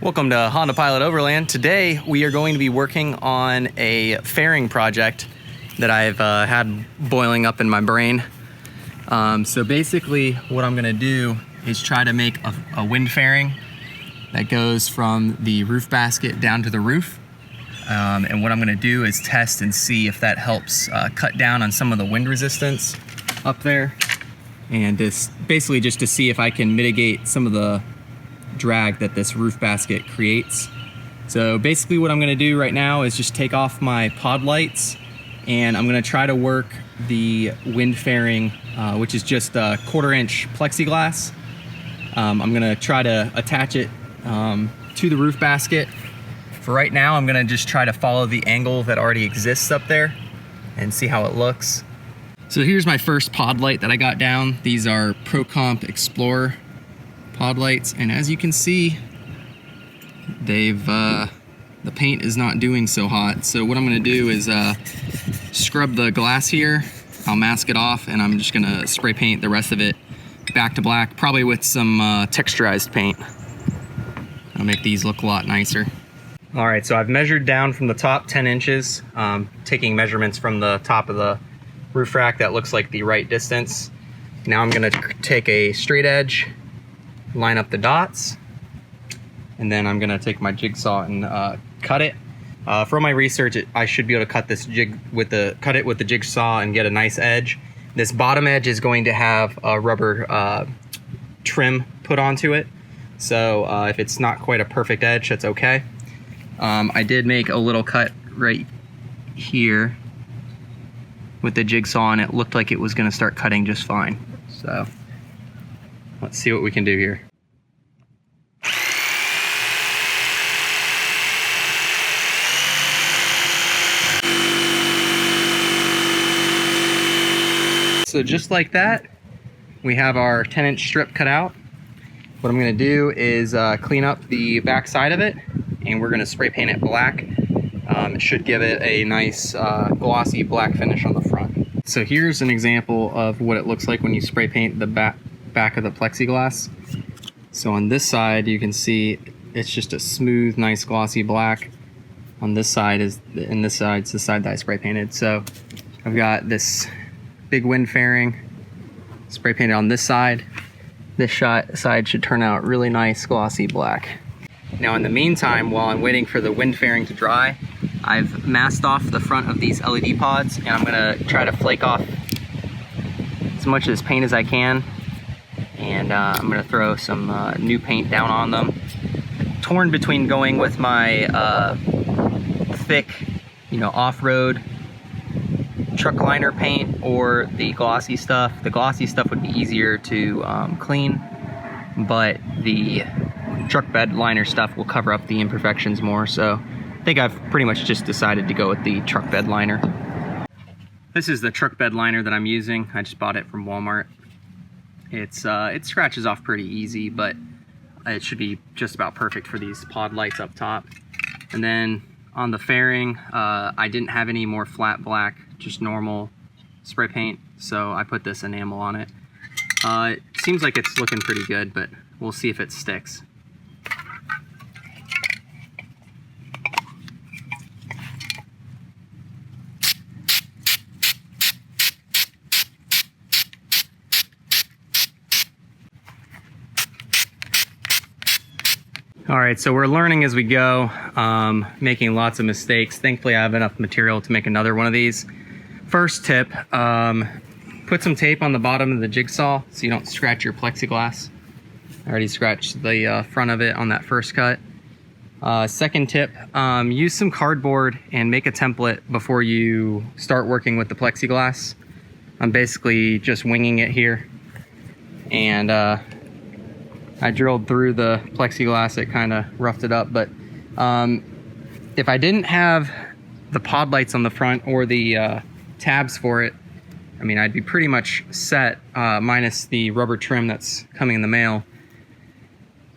Welcome to Honda Pilot Overland. Today we are going to be working on a fairing project that I've had boiling up in my brain. So basically what I'm going to do is try to make a wind fairing that goes from the roof basket down to the roof. And what I'm going to do is test and see if that helps cut down on some of the wind resistance up there, and basically just to see if I can mitigate some of the drag that this roof basket creates. So basically what I'm going to do right now is just take off my pod lights, and I'm going to try to work the wind fairing, which is just a 1/4 inch plexiglass. I'm going to try to attach it to the roof basket. For right now, I'm going to just try to follow the angle that already exists up there and see how it looks. So here's my first pod light that I got down. These are ProComp Explorer pod lights, and as you can see, they've the paint is not doing so hot. So what I'm going to do is scrub the glass here. I'll mask it off, and I'm just going to spray paint the rest of it back to black, probably with some texturized paint. I'll make these look a lot nicer. All right, so I've measured down from the top 10 inches, taking measurements from the top of the roof rack. That looks like the right distance. Now I'm going to take a straight edge, line up the dots, and then I'm going to take my jigsaw and cut it. From my research, I should be able to cut this cut it with the jigsaw and get a nice edge. This bottom edge is going to have a rubber trim put onto it, so if it's not quite a perfect edge, that's okay. I did make a little cut right here with the jigsaw, and it looked like it was going to start cutting just fine. So let's see what we can do here. So just like that, we have our 10-inch strip cut out. What I'm going to do is clean up the back side of it, and we're going to spray paint it black. It should give it a nice glossy black finish on the front. So here's an example of what it looks like when you spray paint the back of the plexiglass. So on this side, you can see it's just a smooth, nice glossy black. On this side is the side that I spray painted. So I've got this big wind fairing spray painted on this side. This side should turn out really nice, glossy black. Now in the meantime, while I'm waiting for the wind fairing to dry, I've masked off the front of these LED pods, and I'm gonna try to flake off as much of this paint as I can. And I'm gonna throw some new paint down on them. Torn between going with my thick, off-road truck liner paint or the glossy stuff. The glossy stuff would be easier to clean, but the truck bed liner stuff will cover up the imperfections more. So I think I've pretty much just decided to go with the truck bed liner. This is the truck bed liner that I'm using. I just bought it from Walmart. It scratches off pretty easy, but it should be just about perfect for these pod lights up top. And then on the fairing, I didn't have any more flat black, just normal spray paint, so I put this enamel on it. It seems like it's looking pretty good, but we'll see if it sticks. All right, so we're learning as we go, making lots of mistakes. Thankfully, I have enough material to make another one of these. First tip, put some tape on the bottom of the jigsaw so you don't scratch your plexiglass. I already scratched the front of it on that first cut. Second tip, use some cardboard and make a template before you start working with the plexiglass. I'm basically just winging it here, and I drilled through the plexiglass. It kind of roughed it up, but if I didn't have the pod lights on the front or the tabs for it, I mean, I'd be pretty much set, minus the rubber trim that's coming in the mail.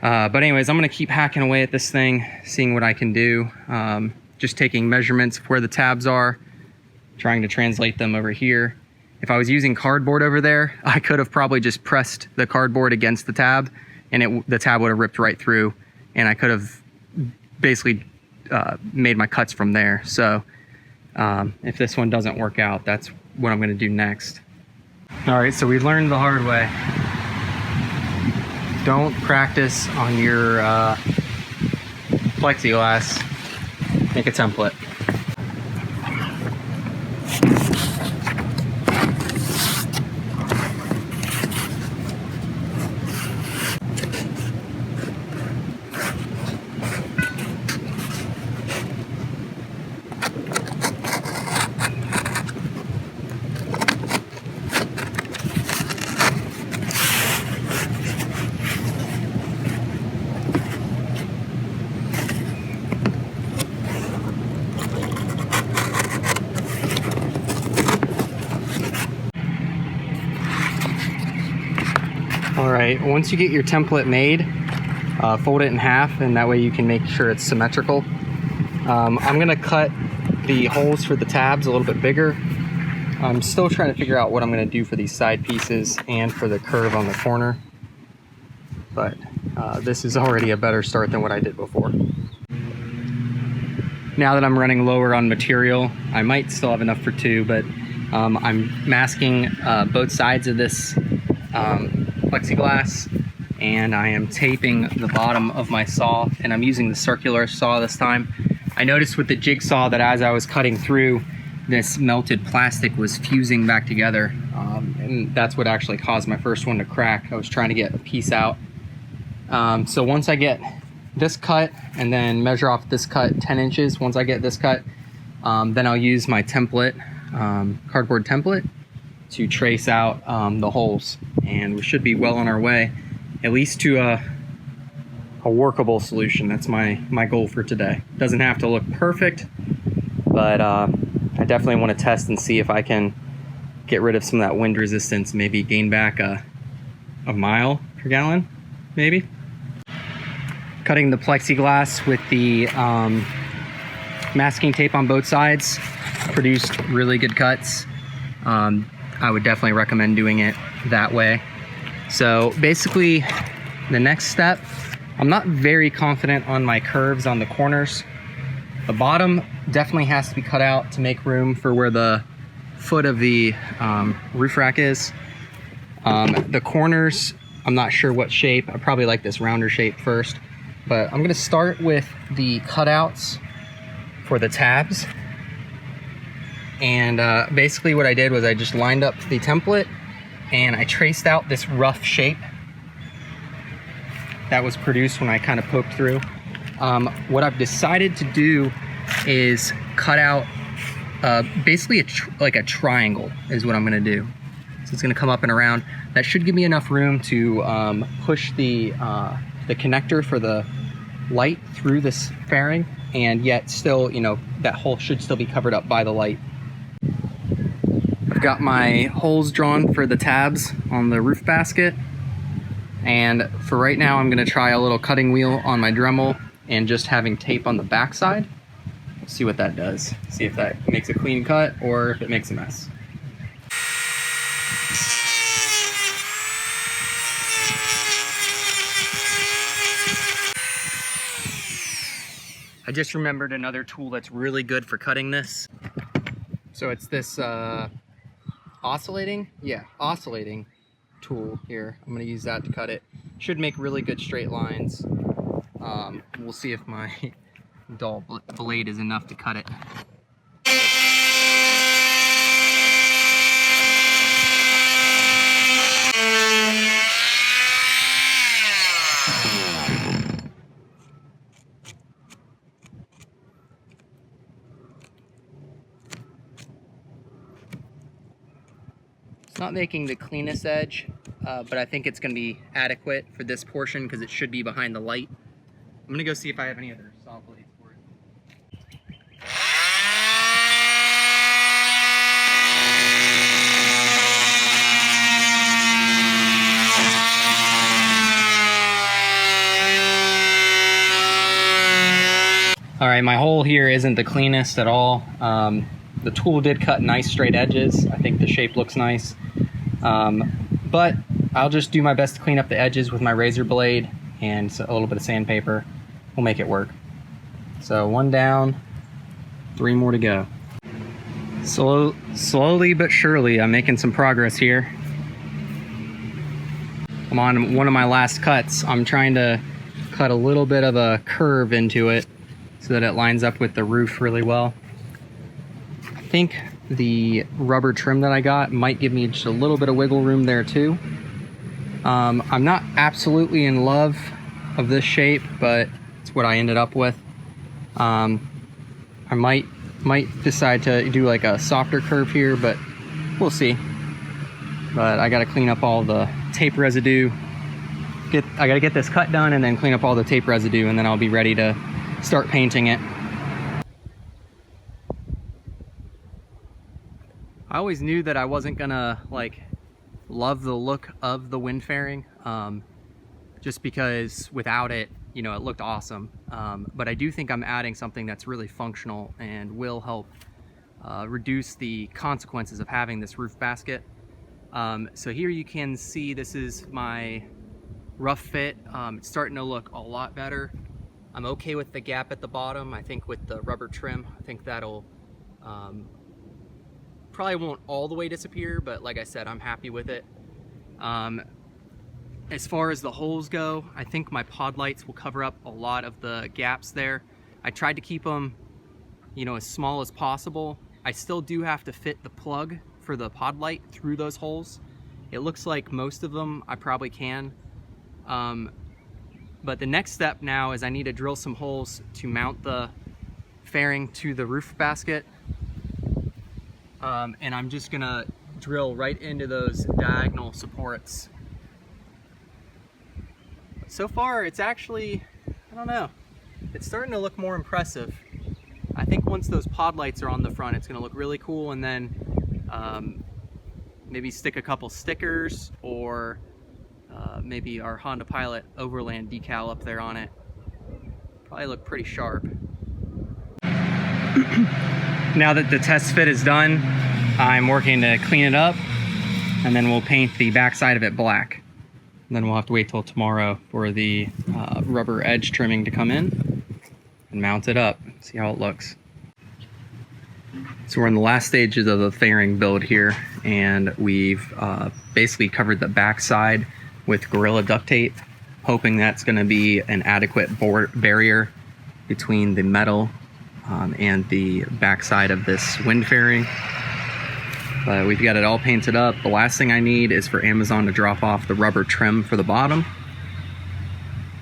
But anyways, I'm gonna keep hacking away at this thing, seeing what I can do. Just taking measurements of where the tabs are, trying to translate them over here. If I was using cardboard over there, I could have probably just pressed the cardboard against the tab, and the tab would have ripped right through, and I could have basically made my cuts from there. So if this one doesn't work out, that's what I'm gonna do next. All right, so we learned the hard way. Don't practice on your plexiglass. Make a template. All right, once you get your template made, fold it in half, and that way you can make sure it's symmetrical. I'm gonna cut the holes for the tabs a little bit bigger. I'm still trying to figure out what I'm gonna do for these side pieces and for the curve on the corner, but this is already a better start than what I did before. Now that I'm running lower on material, I might still have enough for two, but I'm masking both sides of this plexiglass, and I am taping the bottom of my saw, and I'm using the circular saw this time. I noticed with the jigsaw that as I was cutting through, this melted plastic was fusing back together, and that's what actually caused my first one to crack. I was trying to get a piece out. So once I get this cut and then measure off this cut 10 inches, once I get this cut, then I'll use my template, cardboard template, to trace out the holes, and we should be well on our way, at least to a workable solution. That's my goal for today. Doesn't have to look perfect, but I definitely want to test and see if I can get rid of some of that wind resistance, maybe gain back a mile per gallon, maybe. Cutting the plexiglass with the masking tape on both sides produced really good cuts. I would definitely recommend doing it that way. So basically, the next step, I'm not very confident on my curves on the corners. The bottom definitely has to be cut out to make room for where the foot of the roof rack is. The corners, I'm not sure what shape. I probably like this rounder shape first, but I'm gonna start with the cutouts for the tabs. And basically what I did was I just lined up the template and I traced out this rough shape that was produced when I kind of poked through. What I've decided to do is cut out basically like a triangle is what I'm gonna do. So it's gonna come up and around. That should give me enough room to push the connector for the light through this fairing, and yet still, you know, that hole should still be covered up by the light. I've got my holes drawn for the tabs on the roof basket, and for right now I'm going to try a little cutting wheel on my Dremel and just having tape on the back side. See what that does. See if that makes a clean cut or if it makes a mess. I just remembered another tool that's really good for cutting this. So it's this oscillating tool here. I'm gonna use that to cut it. Should make really good straight lines. We'll see if my dull blade is enough to cut it. It's not making the cleanest edge, but I think it's going to be adequate for this portion because it should be behind the light. I'm going to go see if I have any other saw blades for it. All right, my hole here isn't the cleanest at all. The tool did cut nice straight edges. I think the shape looks nice. But I'll just do my best to clean up the edges with my razor blade and a little bit of sandpaper. We'll make it work. So 1 down, 3 more to go. Slowly but surely, I'm making some progress here. I'm on one of my last cuts. I'm trying to cut a little bit of a curve into it so that it lines up with the roof really well. I think the rubber trim that I got might give me just a little bit of wiggle room there too. I'm not absolutely in love of this shape, but it's what I ended up with. I might decide to do like a softer curve here, but we'll see. But I gotta clean up all the tape residue. I gotta get this cut done and then clean up all the tape residue, and then I'll be ready to start painting it. I always knew that I wasn't gonna like love the look of the wind fairing, just because without it, you know, it looked awesome. But I do think I'm adding something that's really functional and will help reduce the consequences of having this roof basket. So here you can see this is my rough fit. It's starting to look a lot better. I'm okay with the gap at the bottom. I think with the rubber trim, I think that'll probably won't all the way disappear, but like I said, I'm happy with it. As far as the holes go, I think my pod lights will cover up a lot of the gaps there. I tried to keep them, you know, as small as possible. I still do have to fit the plug for the pod light through those holes. It looks like most of them I probably can. But the next step now is I need to drill some holes to mount the fairing to the roof basket. And I'm just gonna drill right into those diagonal supports. So far, it's actually, I don't know, it's starting to look more impressive. I think once those pod lights are on the front, it's gonna look really cool, and then maybe stick a couple stickers, or maybe our Honda Pilot Overland decal up there on it. Probably look pretty sharp. Now that the test fit is done, I'm working to clean it up, and then we'll paint the back side of it black. And then we'll have to wait till tomorrow for the rubber edge trimming to come in and mount it up, see how it looks. So we're in the last stages of the fairing build here, and we've basically covered the back side with Gorilla duct tape, hoping that's going to be an adequate barrier between the metal and the backside of this wind fairing. But we've got it all painted up. The last thing I need is for Amazon to drop off the rubber trim for the bottom,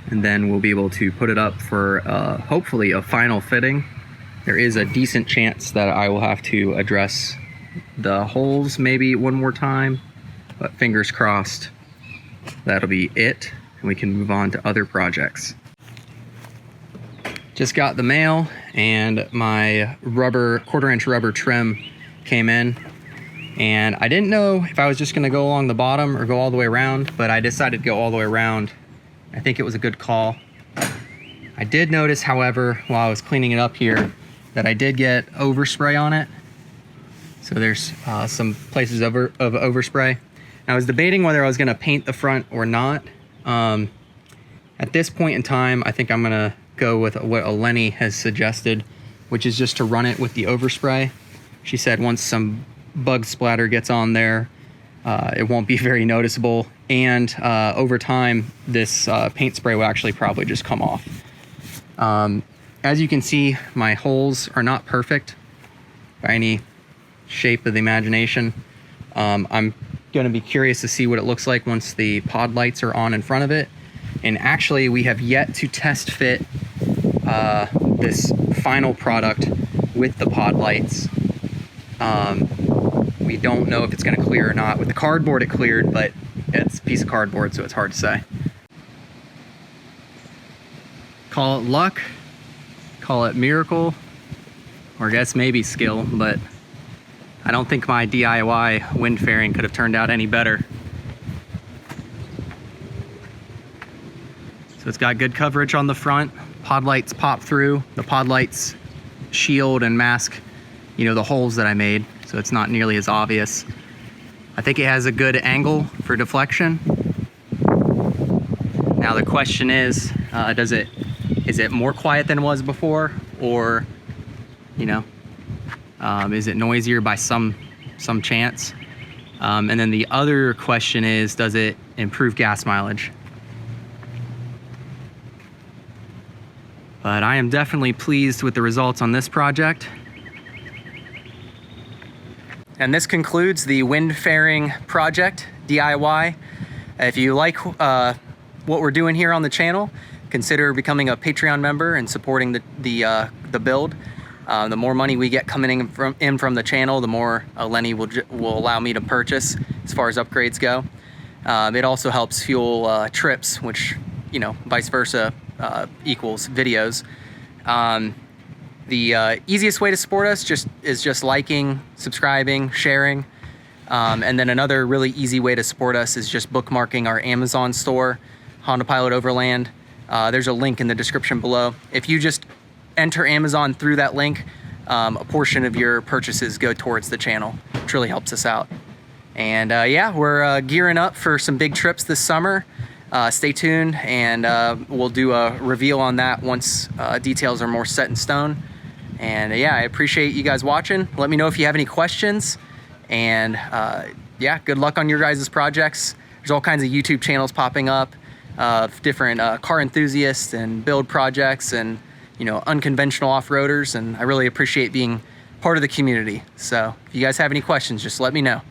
and then we'll be able to put it up for hopefully a final fitting. There is a decent chance that I will have to address the holes maybe one more time, but fingers crossed that'll be it, and we can move on to other projects. Just got the mail, and my quarter-inch rubber trim came in, and I didn't know if I was just gonna go along the bottom or go all the way around, but I decided to go all the way around. I think it was a good call. I did notice, however, while I was cleaning it up here, that I did get overspray on it. So there's some places of overspray. I was debating whether I was gonna paint the front or not. At this point in time, I think I'm gonna go with what Eleni has suggested, which is just to run it with the overspray. She said once some bug splatter gets on there, it won't be very noticeable, and over time this paint spray will actually probably just come off. As you can see, my holes are not perfect by any shape of the imagination. I'm going to be curious to see what it looks like once the pod lights are on in front of it. And actually, we have yet to test fit this final product with the pod lights. We don't know if it's going to clear or not. With the cardboard, it cleared, but it's a piece of cardboard, so it's hard to say. Call it luck, call it miracle, or I guess maybe skill, but I don't think my DIY wind fairing could have turned out any better. So it's got good coverage on the front. Pod lights pop through. The pod lights shield and mask, you know, the holes that I made, so it's not nearly as obvious. I think it has a good angle for deflection. Now the question is it more quiet than it was before, or, you know, is it noisier by some chance? And then the other question is, does it improve gas mileage? But I am definitely pleased with the results on this project. And this concludes the wind fairing project DIY. If you like what we're doing here on the channel, consider becoming a Patreon member and supporting the build. The more money we get coming in from the channel, the more Lenny will allow me to purchase as far as upgrades go. It also helps fuel trips, which, you know, vice versa equals videos. The easiest way to support us is just liking, subscribing, sharing. And then another really easy way to support us is just bookmarking our Amazon store, Honda Pilot Overland. There's a link in the description below. If you just enter Amazon through that link, a portion of your purchases go towards the channel, which really helps us out. And yeah, we're gearing up for some big trips this summer. Stay tuned, and we'll do a reveal on that once details are more set in stone. And yeah, I appreciate you guys watching. Let me know if you have any questions. And yeah, good luck on your guys' projects. There's all kinds of YouTube channels popping up of different car enthusiasts and build projects and, you know, unconventional off-roaders. And I really appreciate being part of the community. So if you guys have any questions, just let me know.